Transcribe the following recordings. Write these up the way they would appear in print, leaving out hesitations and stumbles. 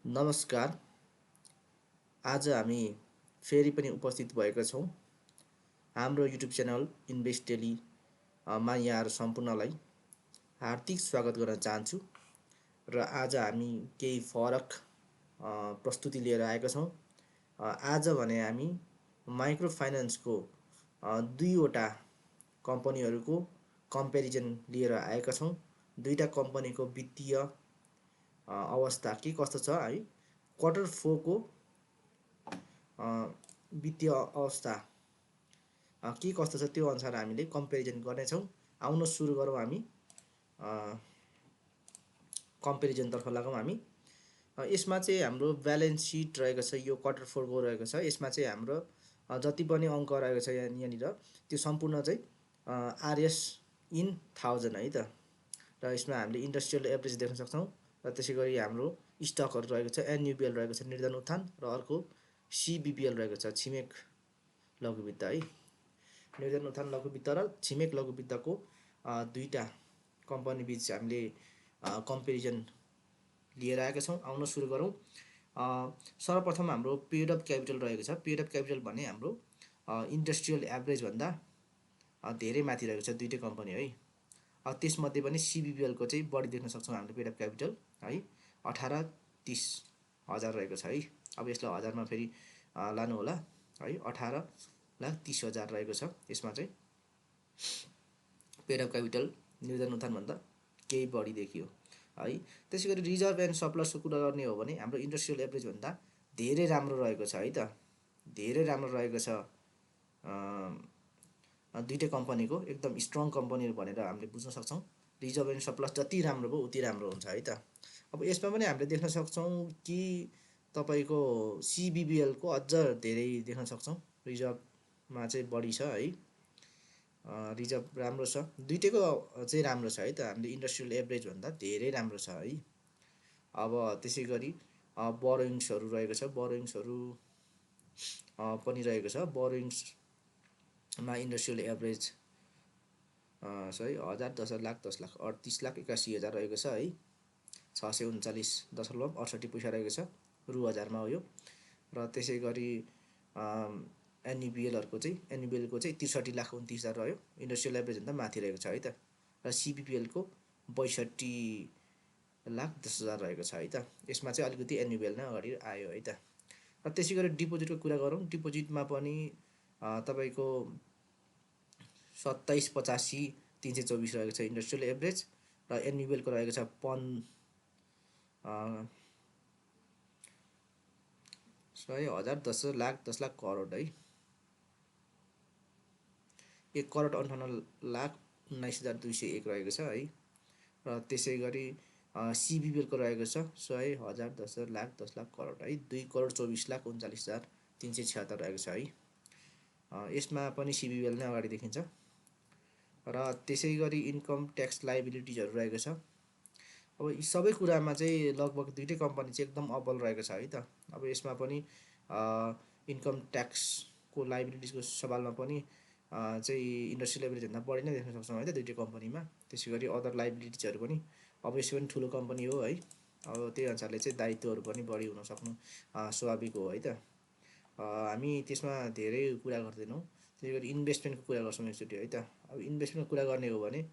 नमस्कार। आज हामी फेरि पनि उपस्थित भएका छौँ हाम्रो युट्युब च्यानल इन्भेस्ट डेली मा यहाँहरू सम्पूर्णलाई हार्दिक स्वागत गर्न चाहन्छु। र आज हामी केही फरक प्रस्तुति लिएर आएका छौँ। आज भने हामी माइक्रो फाइनेन्सको दुईवटा कम्पनीहरूको कम्पेरिजन लिएर आएका छौँ। दुईटा कम्पनीको वित्तीय अवस्था के कस्तो छ है, Q4 को वित्तीय अवस्था के कस्तो छ त्यो अनुसार हामीले कम्पेरिजन गर्नेछौँ। आउनुहोस् सुरु गरौँ हामी कम्पेरिजनतर्फ लागौँ हामी। यसमा चाहिँ हाम्रो ब्यालेन्स सिट रहेको छ, यो Q4 को रहेको छ। यसमा चाहिँ हाम्रो जति पनि अङ्क रहेको छ यहाँनिर त्यो सम्पूर्ण चाहिँ आरएस इन 1000 है त। र यसमा हामीले इन्डस्ट्रियल एभरेज देख्न सक्छौँ। र त्यसै गरी हाम्रो स्टकहरू रहेको छ, एनयुबिएल रहेको छ निर्धन उत्थान, र अर्को सिबिपिएल रहेको छ छिमेक लघुवित्त है। निर्धन उत्थान लघुवित्त र छिमेक लघुवित्तको दुईटा कम्पनी बिच हामीले कम्पेरिजन लिएर आएका छौँ। आउन सुरु गरौँ। सर्वप्रथम हाम्रो पिरियड अफ क्यापिटल रहेको छ। पिरियड अफ क्यापिटल भने हाम्रो इन्डस्ट्रियल एभरेजभन्दा धेरै माथि रहेको छ दुईटै कम्पनी है। त्यसमध्ये पनि सिबिपिएलको चाहिँ बढी देख्न सक्छौँ हामीले पिरियड अफ क्यापिटल है, 18-30,000 रहेको छ है। अब यसलाई हजारमा फेरि लानु होला है, 18,30,000 रहेको छ। यसमा चाहिँ पिरियड अफ क्यापिटल निर्धन उत्थानभन्दा केही बढी देखियो है। त्यसै गरी रिजर्भ एन्ड सरप्लसको कुरा गर्ने हो भने हाम्रो इन्डस्ट्रियल एभरेजभन्दा धेरै राम्रो रहेको छ है त, धेरै राम्रो रहेको छ। दुईटै कम्पनीको एकदम स्ट्रङ कम्पनीहरू भनेर हामीले बुझ्न सक्छौँ। रिजर्भ एन्ड सरप्लस जति राम्रो भयो उति राम्रो हुन्छ है त। अब यसमा पनि हामीले देख्न सक्छौँ कि तपाईँको सिबिबिएलको अझ धेरै देख्न सक्छौँ। रिजर्भमा चाहिँ बढी छ है, रिजर्भ राम्रो छ। दुईटैको चाहिँ राम्रो छ है त, हामीले इन्डस्ट्रियल एभरेजभन्दा धेरै राम्रो छ है। अब त्यसै गरी बोरोइङ्सहरू रहेको छ, बोरोइङ्सहरू पनि रहेको छ। बोरोइङ्समा इन्डस्ट्रियल एभरेज सही 1000, 10 लाख, 10 लाख, 38,81,000 रहेको छ है। 639.68 पैसा रहेको छ, रु हजारमा हो यो। र त्यसै गरी एनयुबिएलको चाहिँ 63,29,000 रह्यो, इन्डस्ट्रियल एभरेजभन्दा माथि रहेको छ है त। र सिबिपिएलको 62,10,00,000 रहेको छ है त। यसमा चाहिँ अलिकति एनयुबिएल नै अगाडि आयो है त। र त्यसै गरी डिपोजिटको कुरा गरौँ। डिपोजिटमा पनि तपाईँको 27,85,324 रहेको छ इन्डस्ट्रियल एभरेज, र एनयुबिएलको रहेको छ 100,000, 10 लाख, 10 लाख करोड है, 1,58,19,201 रहेको छ है। र त्यसै गरी सिबिबिएलको रहेको छ 100,000, 10 लाख, 10 लाख करोड है, 2,24,39,376 रहेको छ है। यसमा पनि सिबिबिएल नै अगाडि देखिन्छ। र त्यसै गरी इन्कम ट्याक्स लाइबिलिटिजहरू रहेको छ। अब यी सबै कुरामा चाहिँ लगभग दुईटै कम्पनी चाहिँ एकदम अब्बल रहेको छ है त। अब यसमा पनि इन्कम ट्याक्सको लाइबिलिटिजको सवालमा पनि चाहिँ इन्डस्ट्रियल एभरेजभन्दा बढी नै देख्न सक्छौँ है त दुईटै कम्पनीमा। त्यसै गरी अदर लाइबिलिटिजहरू पनि, अब यसो पनि ठुलो कम्पनी हो है, अब त्यही अनुसारले चाहिँ दायित्वहरू पनि बढी हुन सक्नु स्वाभाविक हो है त। हामी त्यसमा धेरै कुरा गर्दैनौँ। त्यसै गरी इन्भेस्टमेन्टको कुरा गर्छौँ एकचोटि है त। अब इन्भेस्टमेन्टको कुरा गर्ने हो भने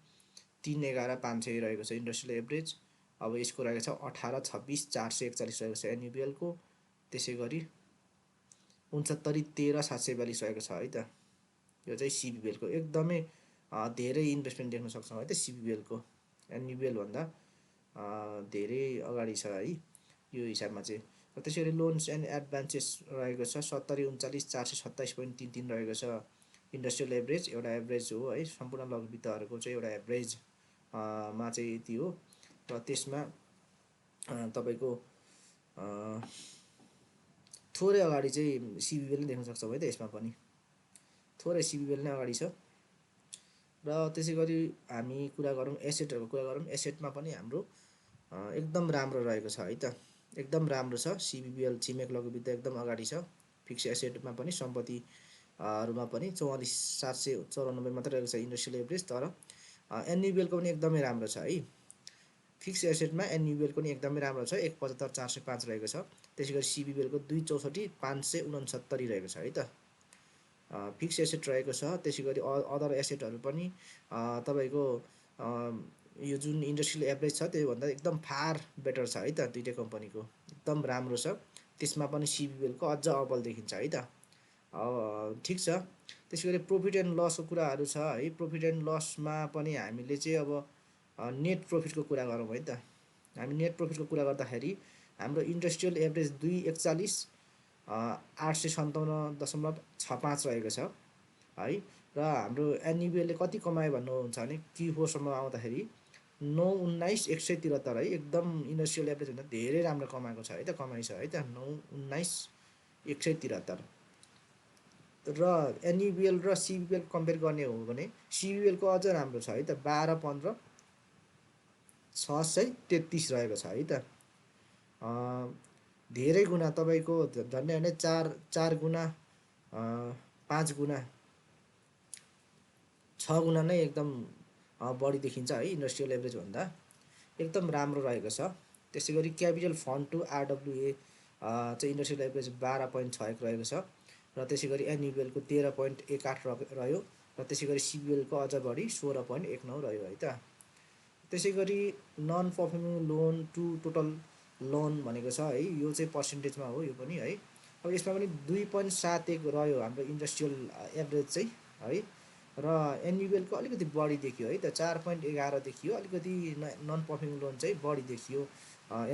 3,11,500 रहेको छ इन्डस्ट्रियल एभरेज। अब यसको रहेको छ 18,26,441 रहेको छ एनयुबिएलको। त्यसै गरी 69,13,742 रहेको छ है त। यो चाहिँ सिबिबिएलको एकदमै धेरै इन्भेस्टमेन्ट देख्न सक्छौँ है त सिबिबिएलको, एनयुबिएलभन्दा धेरै अगाडि छ है यो हिसाबमा चाहिँ। र त्यसै गरी लोन्स एन्ड एडभान्सेस रहेको छ 70,39,427.33 रहेको छ इन्डस्ट्रियल एभरेज। एउटा एभरेज हो है, सम्पूर्ण लघुवित्तहरूको चाहिँ एउटा एभरेज मा चाहिँ यति हो। र त्यसमा तपाईँको थोरै अगाडि चाहिँ सिबिबिएल नै देख्न सक्छौँ है त। यसमा पनि थोरै सिबिबिएल नै अगाडि छ। र त्यसै गरी हामी कुरा गरौँ एसेटहरूको कुरा गरौँ। एसेटमा पनि हाम्रो एकदम राम्रो रहेको छ है त, एकदम राम्रो छ। सिबिबिएल छिमेक लघुवित्त एकदम अगाडि छ। फिक्स एसेटमा पनि सम्पत्तिहरूमा पनि 44,794 मात्रै रहेको छ इन्डस्ट्रियल एभरेज। तर एनयुबिएलको पनि एकदमै राम्रो छ है। फिक्स एसेटमा एनयुबिएलको नि एकदमै राम्रो छ 1,75,405 रहेको छ। त्यसै गरी सिबिबिएलको 2,64,569 रहेको छ है त। फिक्स एसेट रहेको छ। त्यसै गरी अदर एसेटहरू पनि तपाईँको यो जुन इन्डस्ट्रियल एभरेज छ त्योभन्दा एकदम फार बेटर छ है त। दुईटै कम्पनीको एकदम राम्रो छ। त्यसमा पनि सिबिबिएलको अझ अब्बल देखिन्छ है त। ठिक छ। त्यसै गरी प्रफिट एन्ड लसको कुराहरू छ है। प्रफिट एन्ड लसमा पनि हामीले चाहिँ अब नेट प्रफिटको कुरा गरौँ है त। हामी नेट प्रफिटको कुरा गर्दाखेरि हाम्रो इन्डस्ट्रियल एभरेज 241 857.65 रहेको छ है। र हाम्रो एनयुबिएलले कति कमायो भन्नुहुन्छ भने Q4सम्म आउँदाखेरि 9,19,173 है। एकदम इन्डस्ट्रियल एभरेजभन्दा धेरै राम्रो कमाएको छ है त, कमाइ छ है त 9,19,173। र एनयुबिएल र सिबिबिएल कम्पेयर गर्ने हो भने सिबिबिएलको अझ राम्रो छ है त 12,15,633 रहेको छ है त। धेरै गुणा तपाईँको झन्डै झन्डै 4 गुणा 5 गुणा 6 गुणा नै एकदम बढी देखिन्छ है इन्डस्ट्रियल एभरेजभन्दा। एकदम राम्रो रहेको छ। त्यसै गरी क्यापिटल फन्ड टु आरडब्ल्युए चाहिँ इन्डस्ट्रियल एभरेज 12.61 रहेको छ। र त्यसै गरी एनयुबिएलको 13.18 रह्यो। र त्यसै गरी सिबिबिएलको अझ बढी 16.19 रह्यो है त। त्यसै गरी non performing loan to total loan भनेको छ है। यो चाहिँ पर्सेन्टेजमा हो यो पनि है। अब यसमा पनि 2.71 रह्यो हाम्रो इन्डस्ट्रियल एभरेज चाहिँ है। र एनयुबिएलको अलिकति बढी देखियो है त 4.11 देखियो। अलिकति नन पर्फर्मिङ लोन चाहिँ बढी देखियो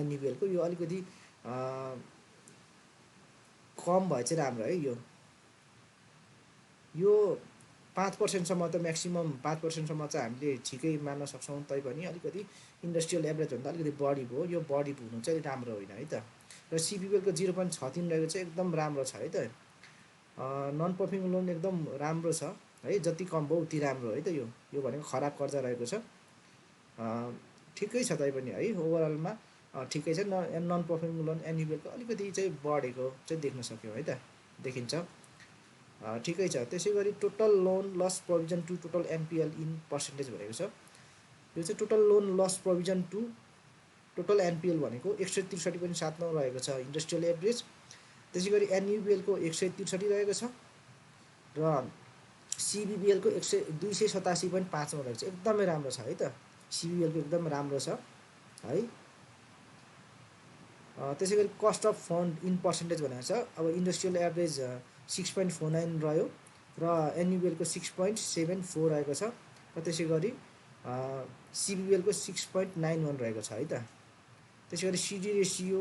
एनयुबिएलको। यो अलिकति कम भए चाहिँ राम्रो है। यो 5% त म्याक्सिमम 5% चाहिँ हामीले ठिकै मान्न सक्छौँ। तैपनि अलिकति इन्डस्ट्रियल एभरेजभन्दा अलिकति बढी भयो। यो बढी हुनु चाहिँ राम्रो होइन है त। र सिबिबिएलको 0.63 रहेको चाहिँ एकदम राम्रो छ है त। नन पर्फर्मिङ लोन एकदम राम्रो छ है। जति कम भयो उति राम्रो है त। यो भनेको खराब कर्जा रहेको छ। ठिकै छ तैपनि है। ओभरअलमा ठिकै छ। नन पर्फर्मिङ लोन एनयुबिएलको अलिकति चाहिँ बढेको चाहिँ देख्न सक्यौँ है त, देखिन्छ। ठिकै छ। त्यसै गरी total loan loss provision to total NPL in percentage भनेको छ। यो चाहिँ total loan loss provision to total NPL भनेको 163.79 रहेको छ इन्डस्ट्रियल एभरेज। त्यसै गरी एनयुबिएलको 163 रहेको छ। र सिबिबिएलको 287.5 रहेको छ। एकदमै राम्रो छ है त। सिबिबिएलको एकदम राम्रो छ है। त्यसै गरी cost of fund in percentage भनेको छ। अब इन्डस्ट्रियल एभरेज 6.49 रह्यो। र एनयुबिएलको 6.74 रहेको छ। र त्यसै गरी सिबिबिएलको 6.91 रहेको छ है त। त्यसै गरी सिडी रेसियो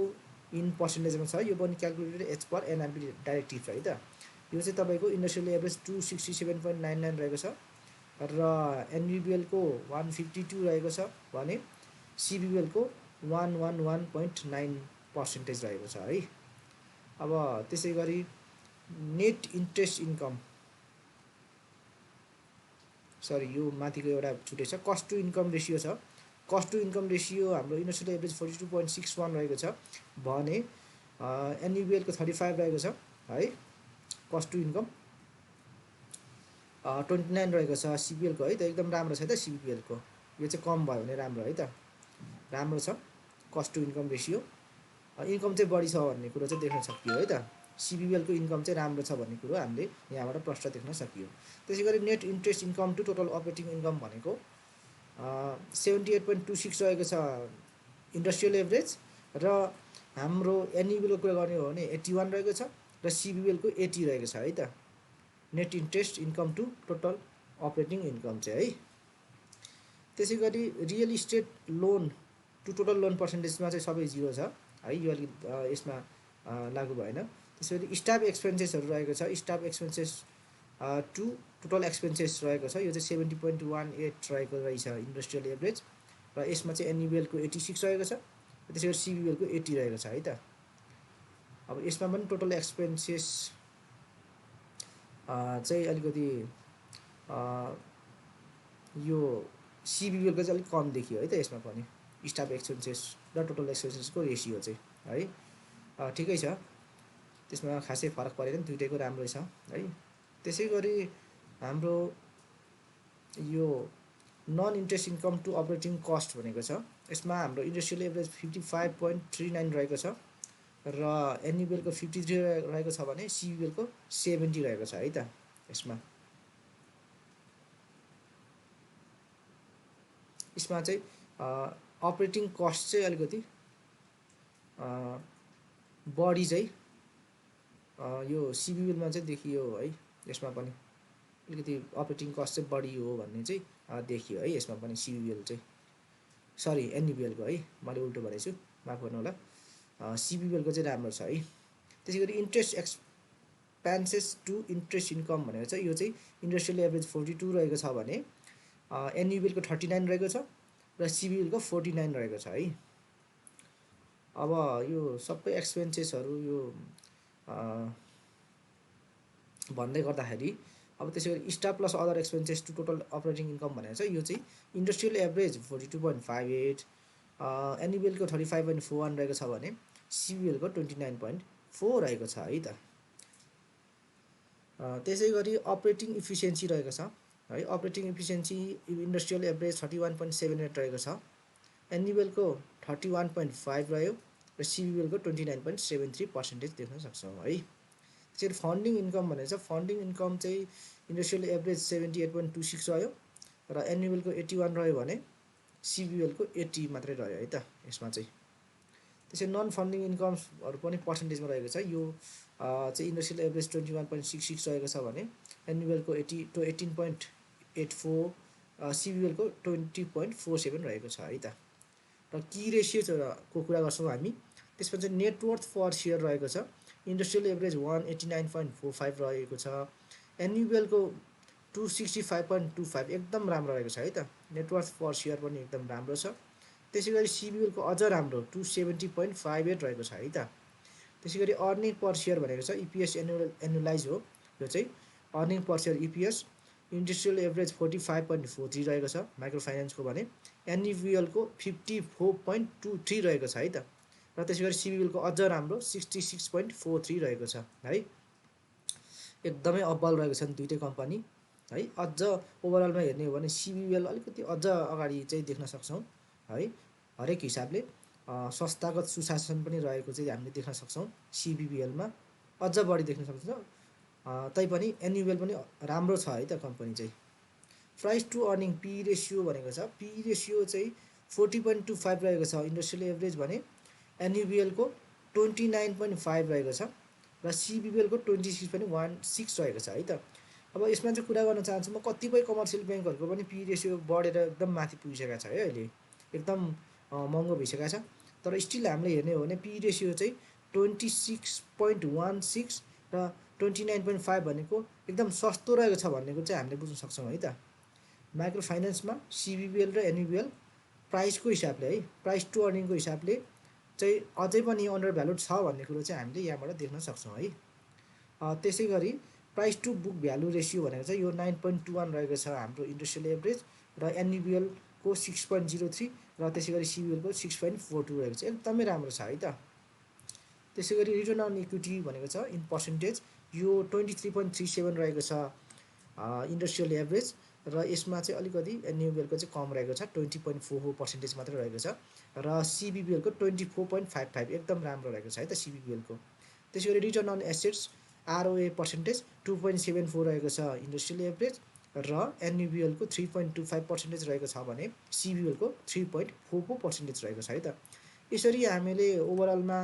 इन पर्सेन्टेजमा छ। यो पनि क्यालकुलेटेड एज पर एनआरबी डाइरेक्टिभ है त। यो चाहिँ तपाईँको इन्डस्ट्रियल एभरेज 267.99 रहेको छ। र एनयुबिएलको 152 रहेको छ भने सिबिबिएलको 111.9% रहेको छ है। अब त्यसै गरी नेट इन्ट्रेस्ट इन्कम, सरी यो माथिको एउटा छुटेछ। कस्ट टु इन्कम रेसियो छ। कस्ट टु इन्कम रेसियो हाम्रो इन्डस्ट्रियल एभरेज 42.61 रहेको छ भने एनयुबिएलको 35 रहेको छ है। कस्ट टु इन्कम 29 रहेको छ सिबिबिएलको है त। एकदम राम्रो छ है त सिबिबिएलको। यो चाहिँ कम भयो भने राम्रो है त। राम्रो छ cost to income ratio. Income चाहिँ बढी छ भन्ने कुरो चाहिँ देख्न सकियो है त। सिबिबिएलको इन्कम चाहिँ राम्रो छ भन्ने कुरो हामीले यहाँबाट प्रष्ट देख्न सकियो। त्यसै गरी net interest income to total operating income भनेको 78.26 रहेको छ इन्डस्ट्रियल एभरेज। र हाम्रो एनयुबिएलको कुरा गर्ने हो भने 81 रहेको छ। र सिबिबिएलको 80 रहेको छ है त। Net interest income to total operating income चाहिँ है। त्यसै गरी real estate loan to total loan पर्सेन्टेजमा चाहिँ सबै 0 छ है। यो अलिक यसमा लागु भएन। त्यसै गरी स्टाफ एक्सपेन्सेसहरू रहेको छ। Staff expenses to total expenses रहेको छ। यो चाहिँ 70.18 रहेको रहेछ इन्डस्ट्रियल एभरेज। र यसमा चाहिँ एनयुबिएलको 86 रहेको छ। त्यसै गरी सिबिबिएलको 80 रहेको छ है त। अब यसमा पनि टोटल एक्सपेन्सेस चाहिँ अलिकति यो सिबिबिएलको चाहिँ अलिक कम देखियो है त। यसमा पनि स्टाफ एक्सपेन्सेस र टोटल एक्सपेन्सेसको रेसियो चाहिँ है। ठिकै छ। त्यसमा खासै फरक परेन। दुइटैको राम्रै छ है। त्यसै गरी हाम्रो यो non interest income to operating cost भनेको छ। यसमा हाम्रो इन्डस्ट्रियल एभरेज 55.39 रहेको छ र एन्युअलको 53 रहेको छ भने सिबिएलको 70 रहेको छ है त। यसमा चाहिँ अपरेटिङ कस्ट चाहिँ अलिकति बढी चाहिँ यो सिबिएलमा चाहिँ देखियो है। यसमा पनि अलिकति अपरेटिङ कस्ट चाहिँ बढी हो भन्ने चाहिँ देखियो है। यसमा पनि सिबिएल चाहिँ सरी एनयुएलको है, मैले उल्टो भनेछु, माफ गर्नु होला। सिबिएलको चाहिँ राम्रो छ है। त्यसै गरी interest expenses to interest income भनेको चाहिँ यो चाहिँ इन्डस्ट्रियल एभरेज 42 रहेको छ भने एनयुएलको 39 रहेको छ र सिबिएलको 49 रहेको छ है। अब यो सबै एक्सपेन्सेसहरू यो भन्दै गर्दाखेरि अब त्यसै गरी staff plus other expenses to total operating income भनेको चाहिँ यो चाहिँ इन्डस्ट्रियल एभरेज 42.58, एनयुएलको 35.41 रहेको छ भने सिबिएलको 29.4 रहेको छ है त। त्यसै गरी अपरेटिङ इफिसियन्सी रहेको छ है। अपरेटिङ इफिसियन्सी इन्डस्ट्रियल एभरेज 31.78 रहेको छ, एनयुएलको 31.5 रह्यो र सिबिएलको 29.73% देख्न सक्छौँ है। त्यसरी फन्डिङ इन्कम भनेको छ, फन्डिङ इन्कम चाहिँ इन्डस्ट्रियल एभरेज 78.26 रह्यो र एन्युअलको 81 रह्यो भने सिबिएलको 80 मात्रै रह्यो है त यसमा चाहिँ। त्यसै नन फन्डिङ इन्कम्सहरू पनि पर्सेन्टेजमा रहेको छ। यो चाहिँ इन्डस्ट्रियल एभरेज 21.66 रहेको छ भने एन्युअलको 18.84, सिबिएलको 20.47 रहेको छ है त। र की रेसियोको कुरा गर्छौँ हामी, त्यसमा चाहिँ नेटवर्थ पर सेयर रहेको छ। इन्डस्ट्रियल एभरेज 189.45 रहेको छ, एन्युअलको 265.25 एकदम राम्रो रहेको छ है त। नेटवर्थ पर सेयर पनि एकदम राम्रो छ। त्यसै गरी सिबिएलको अझ राम्रो 270.58 रहेको छ है त। त्यसै गरी अर्निङ पर सेयर भनेको छ इपिएस एनुअलाइज हो। यो चाहिँ अर्निङ पर सेयर इपिएस इन्डस्ट्रियल एभरेज 45.43 रहेको छ माइक्रो फाइनेन्सको भने एनयुएलको 54.23 रहेको छ है त। र त्यसै गरी सिबिएलको अझ राम्रो 66.43 रहेको छ है। एकदमै अब्बल रहेको छन् दुईटै कम्पनी है। अझ ओभरअलमा हेर्ने हो भने सिबिएल अलिकति अझ अगाडि चाहिँ देख्न सक्छौँ है। हरेक हिसाबले संस्थागत सुशासन पनि रहेको चाहिँ हामीले देख्न सक्छौँ सिबिएलमा, अझ बढी देख्न सक्छौँ। तैपनि एन्युअल पनि राम्रो छ है त कम्पनी चाहिँ। Price to earning P ratio भनेको छ, पी रेसियो चाहिँ 40.25 रहेको छ इन्डस्ट्रियल एभरेज भने एन्युअलको 29.5 रहेको छ र सिबिएलको 26.16 रहेको छ है त। अब यसमा चाहिँ कुरा गर्न चाहन्छु म, कतिपय कमर्सियल ब्याङ्कहरूको पनि पी रेसियो बढेर एकदम माथि पुगिसकेको छ है, अहिले एकदम महँगो भइसकेको छ। तर स्टिल हामीले हेर्ने हो भने पी रेसियो चाहिँ 26.16 र 29.5 भनेको एकदम सस्तो रहेको छ भन्नेको चाहिँ हामीले बुझ्न सक्छौँ है त। माइक्रो फाइनेन्समा सिबिएल र एन्युअल प्राइसको हिसाबले है, प्राइस टु अर्निङको हिसाबले चाहिँ अझै पनि अन्डर भ्यालुड छ भन्ने कुरो चाहिँ हामीले यहाँबाट देख्न सक्छौँ है। त्यसै गरी price to book value ratio भनेको चाहिँ यो 9.21 रहेको छ हाम्रो इन्डस्ट्रियल एभरेज र एन्युअलको 6.03 र त्यसै गरी सिबिएलको 6.42 रहेको छ, एकदमै राम्रो छ है त। त्यसै गरी रिटर्न अन इक्विटी भनेको छ इन पर्सेन्टेज यो 23.37 रहेको छ इन्डस्ट्रियल एभरेज र यसमा चाहिँ अलिकति एन्युअलको चाहिँ कम रहेको छ, 20.44% मात्रै रहेको छ र सिबिएलको 24.55 एकदम राम्रो रहेको छ है त सिबिएलको। त्यसै गरी return on assets ROA percentage 2.74 रहेको छ इन्डस्ट्रियल एभरेज र एन्युअलको 3.25% रहेको छ भने सिबिएलको 3.44% रहेको छ है त। यसरी हामीले ओभरअलमा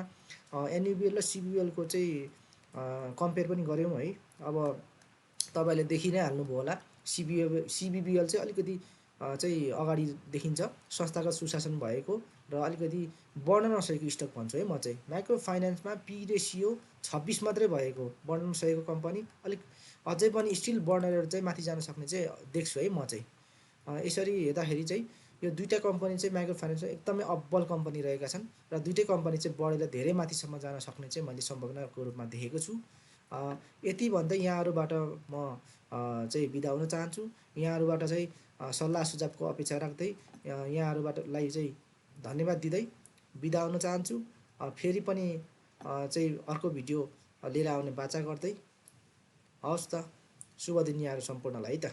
एन्युअल र सिबिएलको चाहिँ कम्पेयर पनि गऱ्यौँ है। अब तपाईँले देखि नै हाल्नुभयो होला सिबिएल चाहिँ अलिकति चाहिँ अगाडि देखिन्छ, संस्थागत सुशासन भएको र अलिकति बढ्न नसकेको स्टक भन्छु है म चाहिँ। माइक्रो फाइनेन्समा पी रेसियो 26 मात्रै भएको बढ्न नसकेको कम्पनी, अलिक अझै पनि स्टिल बढेर चाहिँ माथि जान सक्ने चाहिँ देख्छु है म चाहिँ। यसरी हेर्दाखेरि चाहिँ यो दुईटा कम्पनी चाहिँ माइक्रो फाइनेन्समा एकदमै अब्बल कम्पनी रहेका छन् र दुईटै कम्पनी चाहिँ बढेर धेरै माथिसम्म जान सक्ने चाहिँ मैले सम्भावनाको रूपमा देखेको छु। यति भन्दै यहाँहरूबाट म चाहिँ बिदा हुन चाहन्छु। यहाँहरूबाट चाहिँ सल्लाह सुझावको अपेक्षा राख्दै यहाँहरूबाटलाई चाहिँ धन्यवाद दिँदै बिदा हुन चाहन्छु। फेरि पनि चाहिँ अर्को भिडियो लिएर आउने बाचा गर्दै, हवस् त, शुभ दिन यहाँहरू सम्पूर्णलाई है त।